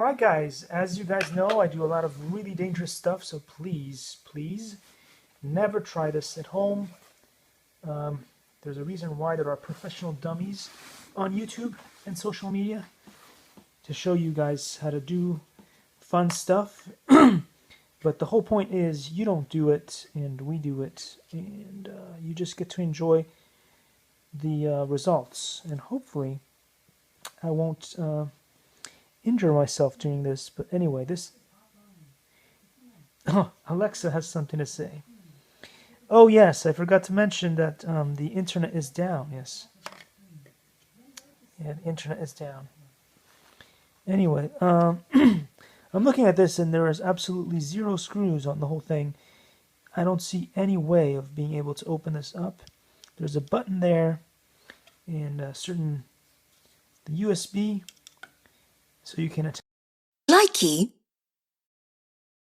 Alright guys, as you guys know, I do a lot of really dangerous stuff, so please, please, never try this at home. There's a reason why there are professional dummies on YouTube and social media to show you guys how to do fun stuff. But the whole point is you don't do it and we do it, and you just get to enjoy the results. And hopefully I won't injure myself doing this. But anyway, this... Oh, Alexa has something to say. Oh yes, I forgot to mention that the internet is down. Yes. Yeah, the internet is down. Anyway, I'm looking at this and there is absolutely 0 screws on the whole thing. I don't see any way of being able to open this up. There's a button there and the USB, so you can attach. Likey.